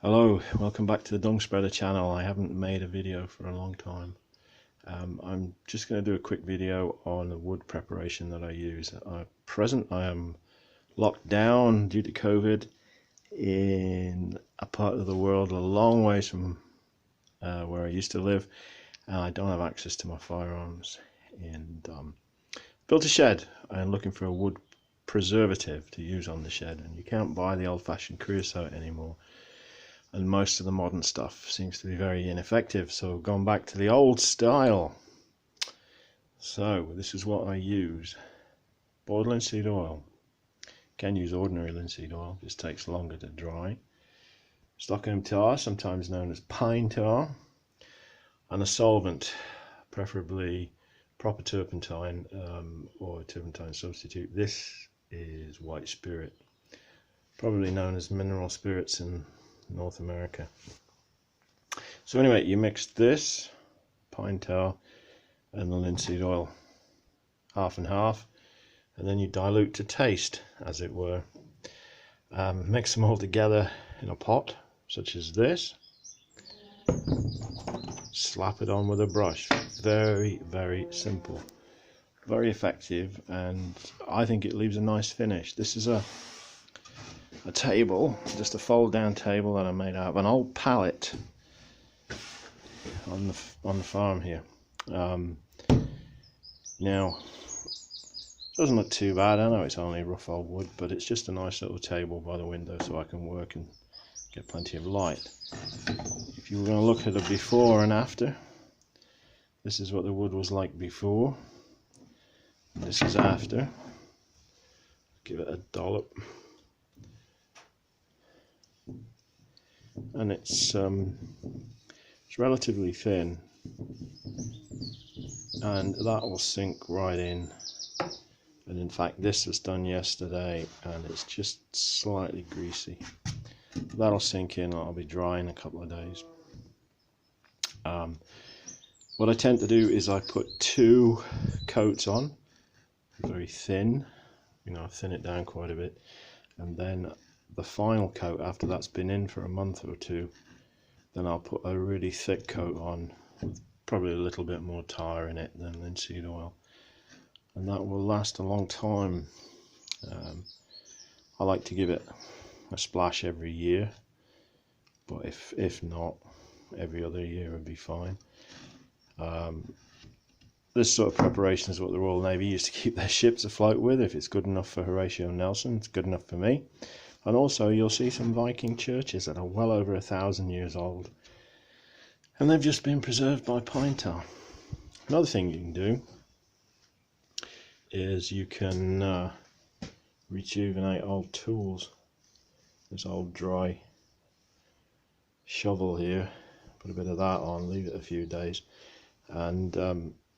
Hello, welcome back to the Dung Spreader channel. I haven't made a video for a long time. I'm just going to do a quick video on the wood preparation that I use. At present I am locked down due to COVID in a part of the world a long ways from where I used to live, and I don't have access to my firearms, and built a shed and looking for a wood preservative to use on the shed, and you can't buy the old-fashioned creosote anymore. And most of the modern stuff seems to be very ineffective, so gone back to the old style. So this is what I use: boiled linseed oil. Can use ordinary linseed oil, just takes longer to dry. Stockholm tar, sometimes known as pine tar, and a solvent, preferably proper turpentine or a turpentine substitute. This is white spirit, probably known as mineral spirits in North America. So anyway, you mix this pine tar and the linseed oil half and half, and then you dilute to taste, as it were. Mix them all together in a pot such as this. Slap it on with a brush. Very, very simple, very effective, and I think it leaves a nice finish. This is a table, just a fold down table that I made out of an old pallet on the farm here. Now it doesn't look too bad. I know it's only rough old wood, but it's just a nice little table by the window so I can work and get plenty of light. If you were going to look at a before and after, this is what the wood was like before, and this is after. Give it a dollop. And it's relatively thin, and that will sink right in. And in fact, this was done yesterday and it's just slightly greasy. That'll sink in. I'll be dry in a couple of days. What I tend to do is I put 2 coats on, very thin, thin it down quite a bit, and then the final coat, after that's been in for a month or 2, then I'll put a really thick coat on with probably a little bit more tar in it than linseed oil, and that will last a long time. I like to give it a splash every year, but if not, every other year would be fine. This sort of preparation is what the Royal Navy used to keep their ships afloat with. If it's good enough for Horatio Nelson, it's good enough for me. And also you'll see some Viking churches that are well over 1,000 years old, and they've just been preserved by pine tar. Another thing you can do is you can rejuvenate old tools. This old dry shovel here, put a bit of that on, leave it a few days, and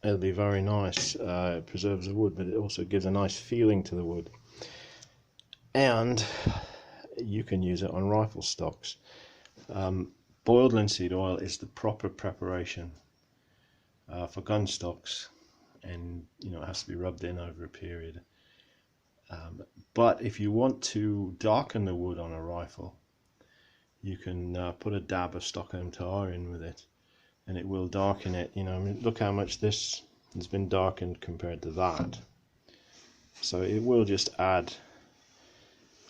it'll be very nice. It preserves the wood, but it also gives a nice feeling to the wood. And you can use it on rifle stocks. Boiled linseed oil is the proper preparation for gun stocks, and it has to be rubbed in over a period. But if you want to darken the wood on a rifle, you can put a dab of Stockholm tar in with it, and it will darken it. Look how much this has been darkened compared to that. So it will just add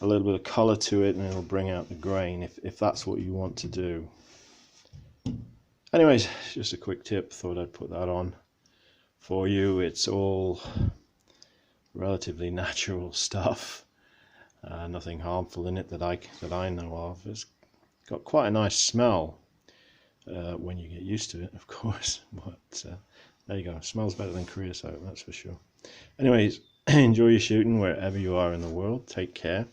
a little bit of color to it, and it'll bring out the grain if that's what you want to do. Anyways, just a quick tip, thought I'd put that on for you. It's all relatively natural stuff, nothing harmful in it that I know of. It's got quite a nice smell when you get used to it, of course, but there you go. It smells better than creosote, that's for sure. Anyways, enjoy your shooting wherever you are in the world. Take care,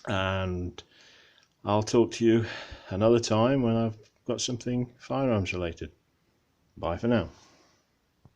and I'll talk to you another time when I've got something firearms related. Bye for now.